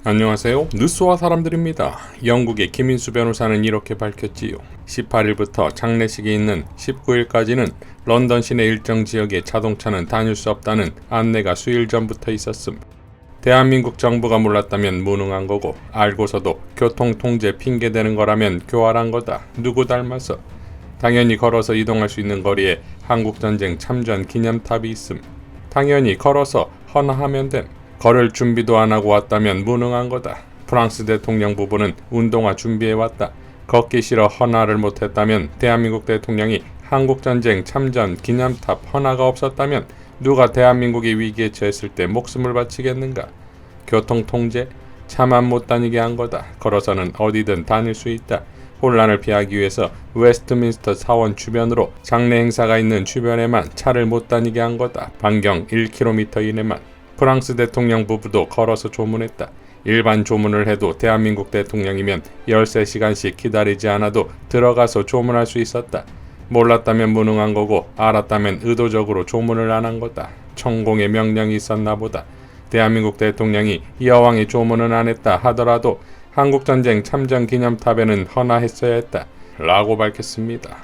안녕하세요. 느소와 사람들입니다. 영국의 김인수 변호사는 이렇게 밝혔지요. 18일부터 장례식이 있는 19일까지는 런던 시내 일정 지역에 자동차는 다닐 수 없다는 안내가 수일 전부터 있었음. 대한민국 정부가 몰랐다면 무능한 거고 알고서도 교통통제 핑계대는 거라면 교활한 거다. 누구 닮아서. 당연히 걸어서 이동할 수 있는 거리에 한국전쟁 참전 기념탑이 있음. 당연히 걸어서 헌화하면 됨. 걸을 준비도 안 하고 왔다면 무능한 거다. 프랑스 대통령 부부는 운동화 준비해왔다. 걷기 싫어 헌화를 못했다면 대한민국 대통령이 한국전쟁 참전 기념탑 헌화가 없었다면 누가 대한민국이 위기에 처했을 때 목숨을 바치겠는가. 교통통제? 차만 못 다니게 한 거다. 걸어서는 어디든 다닐 수 있다. 혼란을 피하기 위해서 웨스트민스터 사원 주변으로 장례 행사가 있는 주변에만 차를 못 다니게 한 거다. 반경 1km 이내만. 프랑스 대통령 부부도 걸어서 조문했다. 일반 조문을 해도 대한민국 대통령이면 13시간씩 기다리지 않아도 들어가서 조문할 수 있었다. 몰랐다면 무능한 거고 알았다면 의도적으로 조문을 안 한 거다. 천공의 명령이 있었나 보다. 대한민국 대통령이 여왕의 조문은 안 했다 하더라도 한국전쟁 참전 기념탑에는 헌화했어야 했다. 라고 밝혔습니다.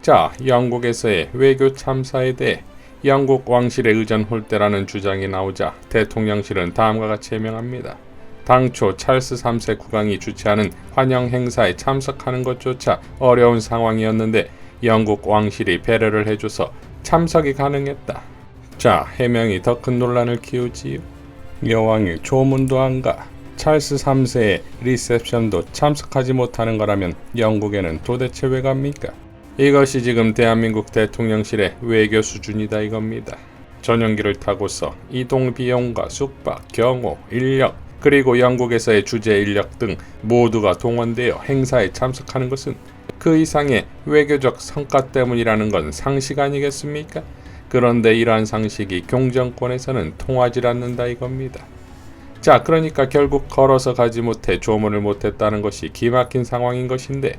자, 영국에서의 외교 참사에 대해 영국 왕실의 의전 홀대라는 주장이 나오자 대통령실은 다음과 같이 해명합니다. 당초 찰스 3세 국왕이 주최하는 환영 행사에 참석하는 것조차 어려운 상황이었는데 영국 왕실이 배려를 해줘서 참석이 가능했다. 자, 해명이 더 큰 논란을 키우지요. 여왕이 조문도 안 가. 찰스 3세의 리셉션도 참석하지 못하는 거라면 영국에는 도대체 왜 갑니까? 이것이 지금 대한민국 대통령실의 외교 수준이다 이겁니다. 전용기를 타고서 이동 비용과 숙박, 경호, 인력, 그리고 영국에서의 주재 인력 등 모두가 동원되어 행사에 참석하는 것은 그 이상의 외교적 성과 때문이라는 건 상식 아니겠습니까? 그런데 이러한 상식이 경정권에서는 통하지 않는다 이겁니다. 자, 그러니까 결국 걸어서 가지 못해 조문을 못했다는 것이 기막힌 상황인 것인데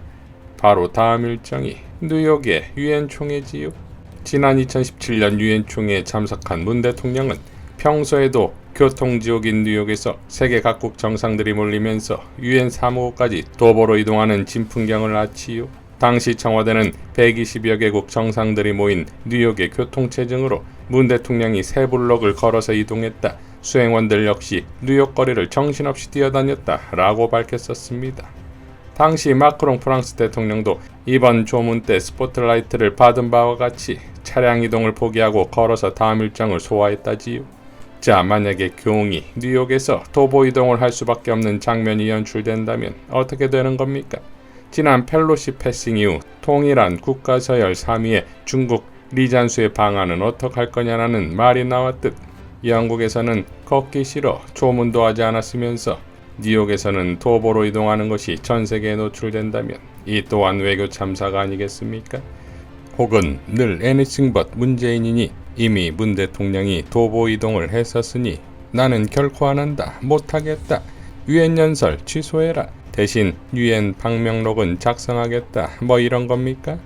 바로 다음 일정이 뉴욕의 유엔 총회지요. 지난 2017년 유엔 총회에 참석한 문 대통령은 평소에도 교통지옥인 뉴욕에서 세계 각국 정상들이 몰리면서 유엔 사무국까지 도보로 이동하는 진풍경을 아치요. 당시 청와대는 120여 개국 정상들이 모인 뉴욕의 교통체증으로 문 대통령이 세 블록을 걸어서 이동했다. 수행원들 역시 뉴욕 거리를 정신없이 뛰어다녔다 라고 밝혔었습니다. 당시 마크롱 프랑스 대통령도 이번 조문 때 스포트라이트를 받은 바와 같이 차량 이동을 포기하고 걸어서 다음 일정을 소화했다지요. 자, 만약에 교웅이 뉴욕에서 도보 이동을 할 수밖에 없는 장면이 연출된다면 어떻게 되는 겁니까? 지난 펠로시 패싱 이후 통일한 국가서열 3위의 중국 리잔수의 방안은 어떡할 거냐라는 말이 나왔듯 영국에서는 걷기 싫어 조문도 하지 않았으면서 뉴욕에서는 도보로 이동하는 것이 전 세계에 노출된다면 이 또한 외교 참사가 아니겠습니까? 혹은 늘 anything but 문재인이니 이미 문 대통령이 도보 이동을 했었으니 나는 결코 안 한다, 못하겠다, 유엔 연설 취소해라, 대신 유엔 방명록은 작성하겠다, 뭐 이런 겁니까?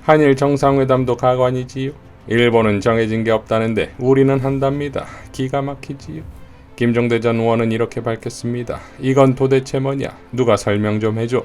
한일 정상회담도 가관이지요. 일본은 정해진 게 없다는데 우리는 한답니다. 기가 막히지요. 김종대 전 의원은 이렇게 밝혔습니다. 이건 도대체 뭐냐? 누가 설명 좀 해줘.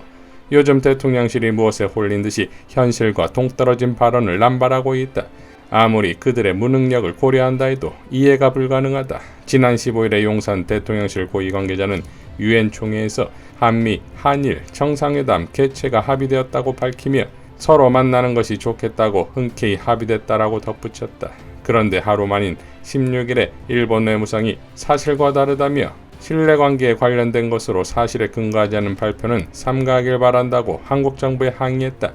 요즘 대통령실이 무엇에 홀린 듯이 현실과 동떨어진 발언을 남발하고 있다. 아무리 그들의 무능력을 고려한다 해도 이해가 불가능하다. 지난 15일에 용산 대통령실 고위 관계자는 유엔 총회에서 한미, 한일 정상회담 개최가 합의되었다고 밝히며 서로 만나는 것이 좋겠다고 흔쾌히 합의됐다라고 덧붙였다. 그런데 하루 만인 16일에 일본 외무성이 사실과 다르다며 신뢰관계에 관련된 것으로 사실에 근거하지 않은 발표는 삼가하길 바란다고 한국 정부에 항의했다.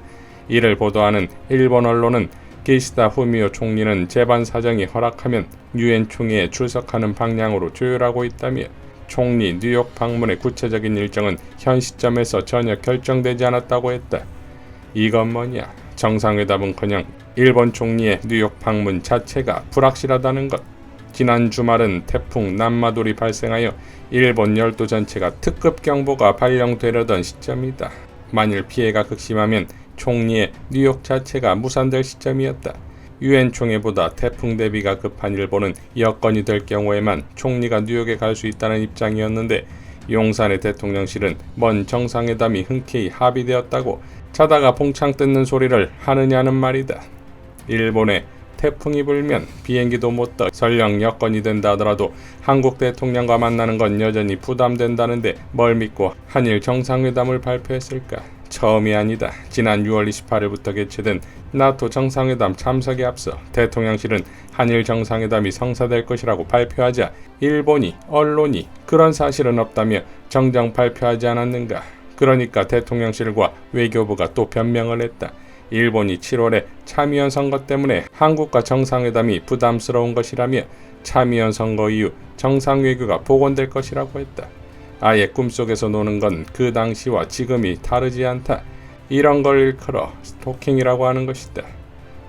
이를 보도하는 일본 언론은 기시다 후미오 총리는 재반 사정이 허락하면 유엔 총회에 출석하는 방향으로 조율하고 있다며 총리 뉴욕 방문의 구체적인 일정은 현 시점에서 전혀 결정되지 않았다고 했다. 이건 뭐냐? 정상회담은커녕 일본 총리의 뉴욕 방문 자체가 불확실하다는 것. 지난 주말은 태풍 남마돌이 발생하여 일본 열도 전체가 특급 경보가 발령되려던 시점이다. 만일 피해가 극심하면 총리의 뉴욕 자체가 무산될 시점이었다. 유엔 총회보다 태풍 대비가 급한 일본은 여건이 될 경우에만 총리가 뉴욕에 갈 수 있다는 입장이었는데 용산의 대통령실은 먼 정상회담이 흔쾌히 합의되었다고 자다가 봉창 뜯는 소리를 하느냐는 말이다. 일본에 태풍이 불면 비행기도 못 떠 설령 여건이 된다 하더라도 한국 대통령과 만나는 건 여전히 부담된다는데 뭘 믿고 한일 정상회담을 발표했을까? 처음이 아니다. 지난 6월 28일부터 개최된 나토 정상회담 참석에 앞서 대통령실은 한일 정상회담이 성사될 것이라고 발표하자 일본이 언론이 그런 사실은 없다며 정정 발표하지 않았는가. 그러니까 대통령실과 외교부가 또 변명을 했다. 일본이 7월에 참의원 선거 때문에 한국과 정상회담이 부담스러운 것이라며 참의원 선거 이후 정상외교가 복원될 것이라고 했다. 아예 꿈속에서 노는 건 그 당시와 지금이 다르지 않다. 이런 걸 일컬어 스토킹이라고 하는 것이다.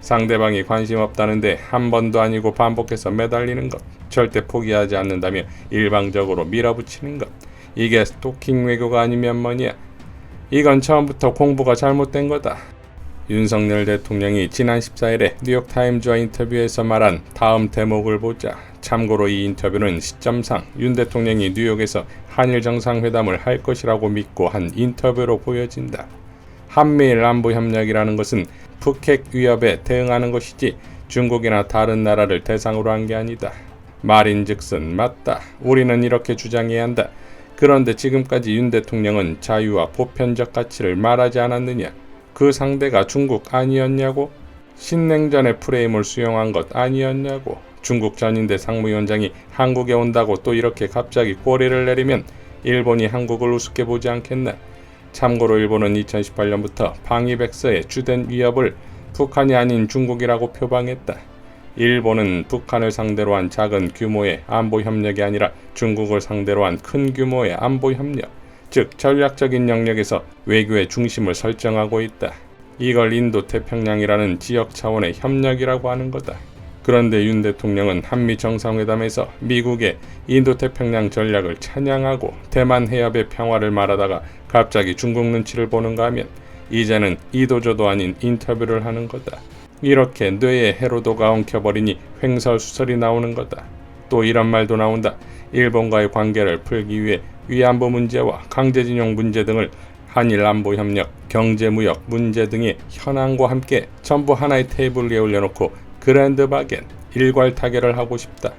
상대방이 관심 없다는데 한 번도 아니고 반복해서 매달리는 것, 절대 포기하지 않는다며 일방적으로 밀어붙이는 것. 이게 스토킹 외교가 아니면 뭐냐. 이건 처음부터 공부가 잘못된 거다. 윤석열 대통령이 지난 14일에 뉴욕타임즈와 인터뷰에서 말한 다음 대목을 보자. 참고로 이 인터뷰는 시점상 윤 대통령이 뉴욕에서 한일 정상회담을 할 것이라고 믿고 한 인터뷰로 보여진다. 한미일 안보협력이라는 것은 북핵 위협에 대응하는 것이지 중국이나 다른 나라를 대상으로 한 게 아니다. 말인즉슨 맞다. 우리는 이렇게 주장해야 한다. 그런데 지금까지 윤 대통령은 자유와 보편적 가치를 말하지 않았느냐. 그 상대가 중국 아니었냐고? 신냉전의 프레임을 수용한 것 아니었냐고? 중국 전인대 상무위원장이 한국에 온다고 또 이렇게 갑자기 꼬리를 내리면 일본이 한국을 우습게 보지 않겠나? 참고로 일본은 2018년부터 방위백서의 주된 위협을 북한이 아닌 중국이라고 표방했다. 일본은 북한을 상대로 한 작은 규모의 안보협력이 아니라 중국을 상대로 한 큰 규모의 안보협력, 즉 전략적인 영역에서 외교의 중심을 설정하고 있다. 이걸 인도태평양이라는 지역 차원의 협력이라고 하는 거다. 그런데 윤 대통령은 한미 정상회담에서 미국의 인도태평양 전략을 찬양하고 대만 해협의 평화를 말하다가 갑자기 중국 눈치를 보는가 하면 이제는 이도저도 아닌 인터뷰를 하는 거다. 이렇게 뇌에 해로도가 엉켜버리니 횡설수설이 나오는 거다. 또 이런 말도 나온다. 일본과의 관계를 풀기 위해 위안부 문제와 강제징용 문제 등을 한일 안보협력, 경제무역 문제 등의 현안과 함께 전부 하나의 테이블 위에 올려놓고 그랜드 바겐, 일괄 타결을 하고 싶다.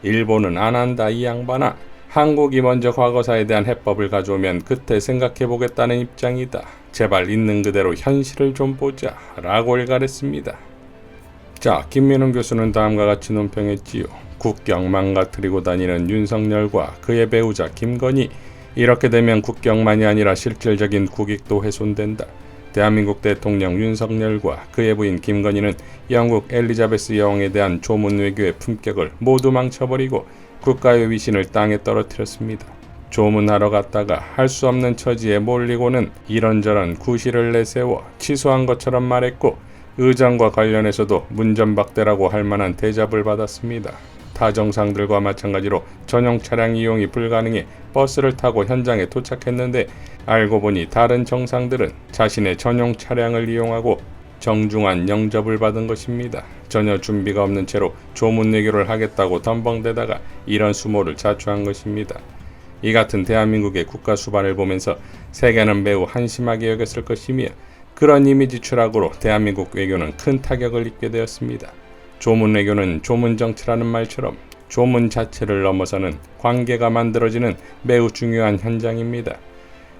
일본은 안 한다 이 양반아. 한국이 먼저 과거사에 대한 해법을 가져오면 그때 생각해보겠다는 입장이다. 제발 있는 그대로 현실을 좀 보자 라고 일갈했습니다. 자, 김민훈 교수는 다음과 같이 논평했지요. 국경 망가뜨리고 다니는 윤석열과 그의 배우자 김건희. 이렇게 되면 국경만이 아니라 실질적인 국익도 훼손된다. 대한민국 대통령 윤석열과 그의 부인 김건희는 영국 엘리자베스 여왕에 대한 조문 외교의 품격을 모두 망쳐버리고 국가의 위신을 땅에 떨어뜨렸습니다. 조문하러 갔다가 할 수 없는 처지에 몰리고는 이런저런 구실을 내세워 치소한 것처럼 말했고 의장과 관련해서도 문전박대라고 할 만한 대접을 받았습니다. 타 정상들과 마찬가지로 전용 차량 이용이 불가능해 버스를 타고 현장에 도착했는데 알고 보니 다른 정상들은 자신의 전용 차량을 이용하고 정중한 영접을 받은 것입니다. 전혀 준비가 없는 채로 조문 외교를 하겠다고 덤벙대다가 이런 수모를 자초한 것입니다. 이 같은 대한민국의 국가 수반을 보면서 세계는 매우 한심하게 여겼을 것이며 그런 이미지 추락으로 대한민국 외교는 큰 타격을 입게 되었습니다. 조문 외교는 조문 정치라는 말처럼 조문 자체를 넘어서는 관계가 만들어지는 매우 중요한 현장입니다.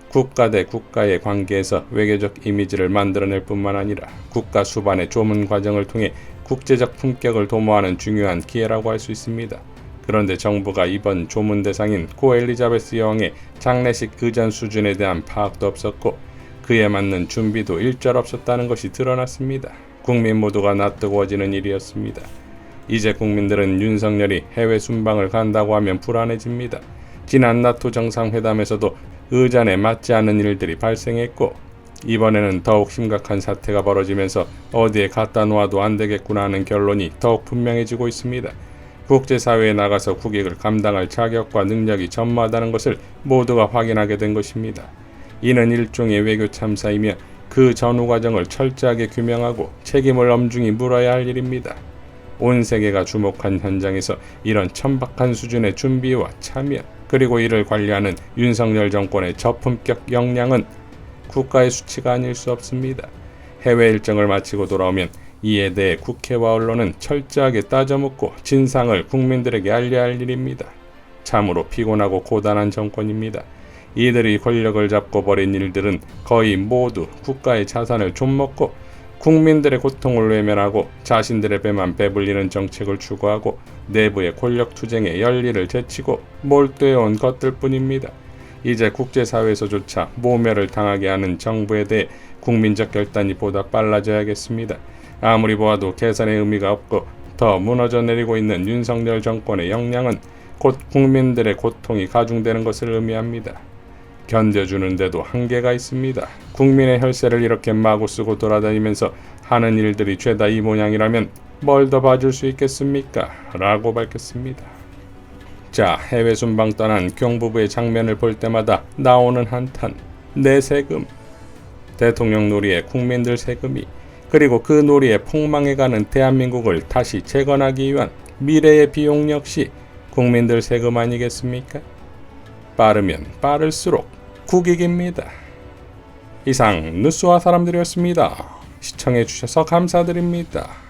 국가 대 국가의 관계에서 외교적 이미지를 만들어낼 뿐만 아니라 국가 수반의 조문 과정을 통해 국제적 품격을 도모하는 중요한 기회라고 할 수 있습니다. 그런데 정부가 이번 조문 대상인 고 엘리자베스 여왕의 장례식 의전 수준에 대한 파악도 없었고 그에 맞는 준비도 일절 없었다는 것이 드러났습니다. 국민 모두가 낯뜨거워지는 일이었습니다. 이제 국민들은 윤석열이 해외 순방을 간다고 하면 불안해집니다. 지난 나토 정상회담에서도 의전에 맞지 않는 일들이 발생했고 이번에는 더욱 심각한 사태가 벌어지면서 어디에 갖다 놓아도 안 되겠구나 하는 결론이 더욱 분명해지고 있습니다. 국제사회에 나가서 국익을 감당할 자격과 능력이 전무하다는 것을 모두가 확인하게 된 것입니다. 이는 일종의 외교 참사이며 그 전후 과정을 철저하게 규명하고 책임을 엄중히 물어야 할 일입니다. 온 세계가 주목한 현장에서 이런 천박한 수준의 준비와 참여, 그리고 이를 관리하는 윤석열 정권의 저품격 역량은 국가의 수치가 아닐 수 없습니다. 해외 일정을 마치고 돌아오면 이에 대해 국회와 언론은 철저하게 따져묻고 진상을 국민들에게 알려야 할 일입니다. 참으로 피곤하고 고단한 정권입니다. 이들이 권력을 잡고 벌인 일들은 거의 모두 국가의 자산을 좀먹고 국민들의 고통을 외면하고 자신들의 배만 배불리는 정책을 추구하고 내부의 권력 투쟁에 열리를 제치고 몰두해온 것들 뿐입니다. 이제 국제사회에서조차 모멸을 당하게 하는 정부에 대해 국민적 결단이 보다 빨라져야겠습니다. 아무리 보아도 개선의 의미가 없고 더 무너져 내리고 있는 윤석열 정권의 역량은 곧 국민들의 고통이 가중되는 것을 의미합니다. 견뎌주는데도 한계가 있습니다. 국민의 혈세를 이렇게 마구 쓰고 돌아다니면서 하는 일들이 죄다 이 모양이라면 뭘 더 봐줄 수 있겠습니까? 라고 밝혔습니다. 자, 해외 순방 떠난 경부부의 장면을 볼 때마다 나오는 한탄, 내 세금. 대통령 놀이에 국민들 세금이, 그리고 그 놀이에 폭망해가는 대한민국을 다시 재건하기 위한 미래의 비용 역시 국민들 세금 아니겠습니까? 빠르면 빠를수록 국익입니다. 이상 뉴스와 사람들이었습니다. 시청해주셔서 감사드립니다.